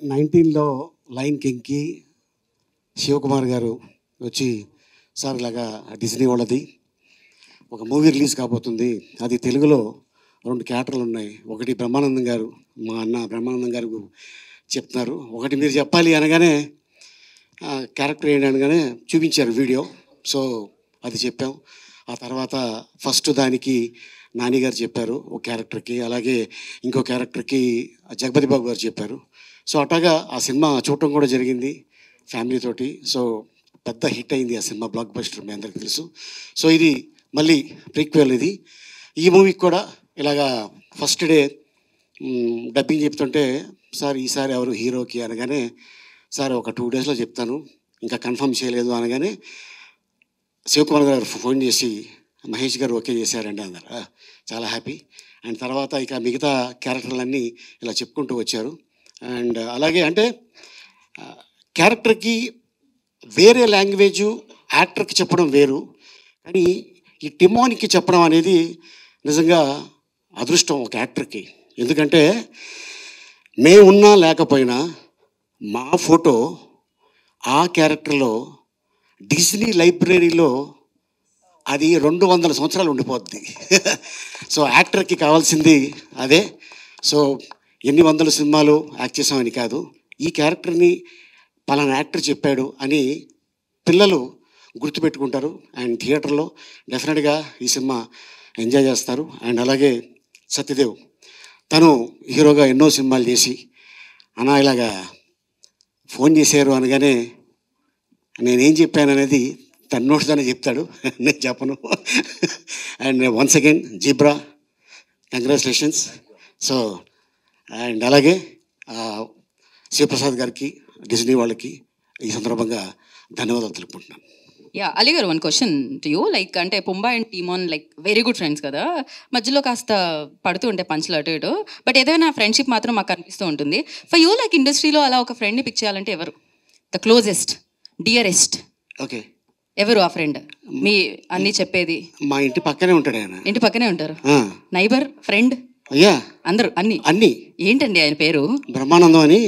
2019లో lion కింగ్కి Shivakumar గారు వచ్చి sir ఇలాగా డిజ్నీ వాళ్ళది ఒక మూవీ రిలీజ్ కాబోతుంది, అది తెలుగులో 2 క్యారెక్టర్లు ఉన్నాయి, ఒకటి బ్రహ్మానందం గారు, మా అన్న బ్రహ్మానందం గారు చెప్తున్నారు, ఒకటి మీరు చెప్పాలి అనగానే క్యారెక్టర్ ఏంటి అనగానే చూపించారు వీడియో. సో అది చెప్పాం. ఆ తర్వాత ఫస్ట్ దానికి నాని గారు చెప్పారు ఒక క్యారెక్టర్కి, అలాగే ఇంకో క్యారెక్టర్కి జగపతి బాబు గారు చెప్పారు. సో అట్లాగా ఆ సినిమా చూడటం కూడా జరిగింది ఫ్యామిలీతోటి. సో పెద్ద హిట్ అయింది ఆ సినిమా, బ్లాక్ బస్టర్, మీ అందరికీ తెలుసు. సో ఇది మళ్ళీ ప్రీక్వెల్. ఇది ఈ మూవీకి కూడా ఇలాగా ఫస్ట్ డే డబ్బింగ్ చెప్తుంటే సార్ ఈసారి ఎవరు హీరోకి అనగానే సార్ ఒక 2 డేస్లో చెప్తాను, ఇంకా కన్ఫర్మ్ చేయలేదు అనగానే శివకుమార్ గారు ఫోన్ చేసి మహేష్ గారు ఓకే చేశారండి అన్నారు. చాలా హ్యాపీ. అండ్ తర్వాత ఇక మిగతా క్యారెక్టర్లన్నీ ఇలా చెప్పుకుంటూ వచ్చారు. అండ్ అలాగే అంటే క్యారెక్టర్కి వేరే లాంగ్వేజు యాక్టర్కి చెప్పడం వేరు, కానీ ఈ టిమోన్కి చెప్పడం అనేది నిజంగా అదృష్టం ఒక యాక్టర్కి. ఎందుకంటే మేమున్నా లేకపోయినా మా ఫోటో ఆ క్యారెక్టర్లో డిజ్నీ లైబ్రరీలో అది 200 సంవత్సరాలు ఉండిపోద్ది. సో యాక్టర్కి కావాల్సింది అదే. సో ఎన్ని వందల సినిమాలు యాక్ట్ చేసామని కాదు, ఈ క్యారెక్టర్ని పలానా యాక్టర్ చెప్పాడు అని పిల్లలు గుర్తుపెట్టుకుంటారు. అండ్ థియేటర్లో డెఫినెట్గా ఈ సినిమా ఎంజాయ్ చేస్తారు. అండ్ అలాగే సత్యదేవ్, తను హీరోగా ఎన్నో సినిమాలు చేసి అన్నా ఇలాగా ఫోన్ చేశారు అనగానే నేనేం చెప్పాను అనేది తన నోట్స్లోనే చెప్తాడు, నేను చెప్పను. And once again zebra, congratulations. So and అలాగే శివప్రసాద్ గారికి, డిజ్నీ వాళ్ళకి ఈ సందర్భంగా ధన్యవాదాలు తెలుపుకుంటున్నాను. యా, అలీ గారు, 1 క్వశ్చన్ టు యూ. లైక్ అంటే Pumbaa and Timon like very good friends కదా, మధ్యలో కాస్త పడుతూ ఉంటే పంచులు అటు ఇటు, బట్ ఏదైనా ఫ్రెండ్షిప్ మాత్రం మాకు అనిపిస్తూ ఉంటుంది. ఫర్ యూ లైక్ ఇండస్ట్రీలో అలా ఒక ఫ్రెండ్ని పిక్ చేయాలంటే ఎవరు? The closest, dearest. ఓకే, ఎవరు ఆ ఫ్రెండ్? మీ అన్నీ చెప్పేది. మా ఇంటి పక్కనే ఉంటాడు ఆయన. ఇంటి పక్కనే ఉంటారు, నైబర్, ఫ్రెండ్, అయ్యా అందరూ అన్ని. ఏంటండి ఆయన పేరు? బ్రహ్మానందం అని.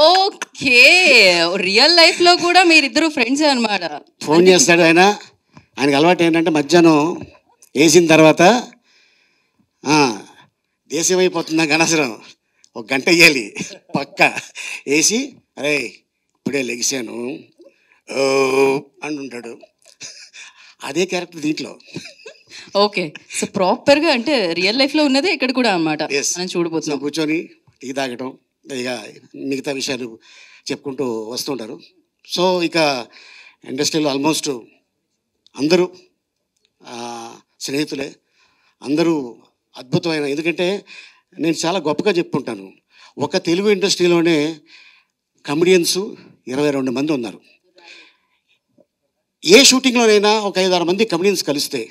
ఓకే, రియల్ లైఫ్ లో కూడా మీరిద్దరు ఫ్రెండ్స్ అనమాట. ఫోన్ చేస్తాడు ఆయన. ఆయనకి అలవాటు ఏంటంటే మధ్యాహ్నం వేసిన తర్వాత దేశం అయిపోతుందా గణసరం, 1 గంట వేయాలి పక్క వేసి, అరే ఇప్పుడే లెగిసాను అని ఉంటాడు. అదే క్యారెక్టర్ దీంట్లో. ఓకే, సో ప్రాపర్గా అంటే రియల్ లైఫ్లో ఉన్నదే ఇక్కడ కూడా అనమాట. మనం చూడబోతున్నాం. కూర్చొని టీ తాగటం, ఇక మిగతా విషయాలు చెప్పుకుంటూ వస్తుంటారు. సో ఇక ఇండస్ట్రీలో ఆల్మోస్ట్ అందరూ స్నేహితులే, అందరూ అద్భుతమైన. ఎందుకంటే నేను చాలా గొప్పగా చెప్పుకుంటాను, ఒక తెలుగు ఇండస్ట్రీలోనే కమెడియన్స్ 22 మంది ఉన్నారు. ఏ షూటింగ్లోనైనా ఒక 5-6 మంది కమెడియన్స్ కలిస్తే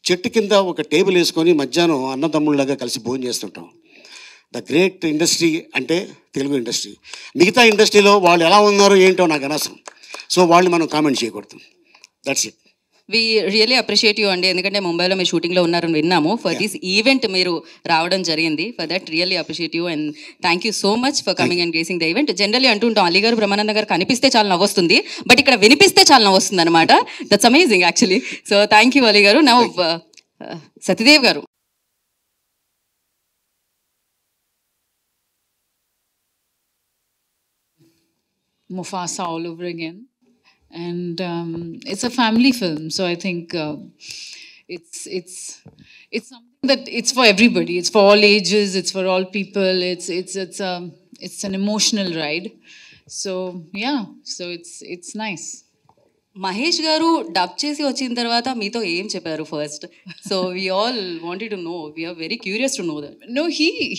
చెట్టు కింద ఒక టేబుల్ వేసుకొని మధ్యాహ్నం అన్నదమ్ముళ్ళగా కలిసి భోజనం చేస్తుంటాం. ద గ్రేట్ ఇండస్ట్రీ అంటే తెలుగు ఇండస్ట్రీ. మిగతా ఇండస్ట్రీలో వాళ్ళు ఎలా ఉన్నారో ఏంటో నాకు అనవసరం. సో వాళ్ళు మనం కామెంట్ చేయకూడదు. That's it. We really appreciate you అండి, ఎందుకంటే ముంబైలో మీరు షూటింగ్లో ఉన్నారని విన్నాము. ఫర్ దిస్ ఈవెంట్ మీరు రావడం జరిగింది. For that really appreciate you and thank you so much for coming and gracing the event. Generally అంటుంటాం అలీ గారు, బ్రహ్మానంద గారు కనిపిస్తే చాలా నవ్వొస్తుంది, బట్ ఇక్కడ వినిపిస్తే చాలా నవ్వొస్తుంది అనమాట. That's amazing actually. So thank you Ali గారు. నౌ సత్యదేవ్ గారు. Mufasa all over again, and it's a family film, so I think it's something that it's for everybody, it's for all ages, it's for all people, it's an emotional ride. So yeah, so it's nice. Mahesh గారు dub చేసి వచ్చిన తర్వాత మీతో ఏం చెప్పారు first? So we all wanted to know, we are very curious to know that. No,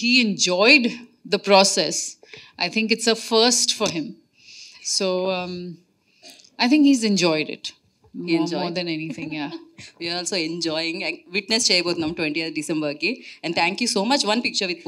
he enjoyed the process. I think it's a first for him. So I think he's enjoyed it more than anything. Yeah. We are also enjoying. Witness చేయబోతున్నాం 20th December కి. And thank you so much. One picture with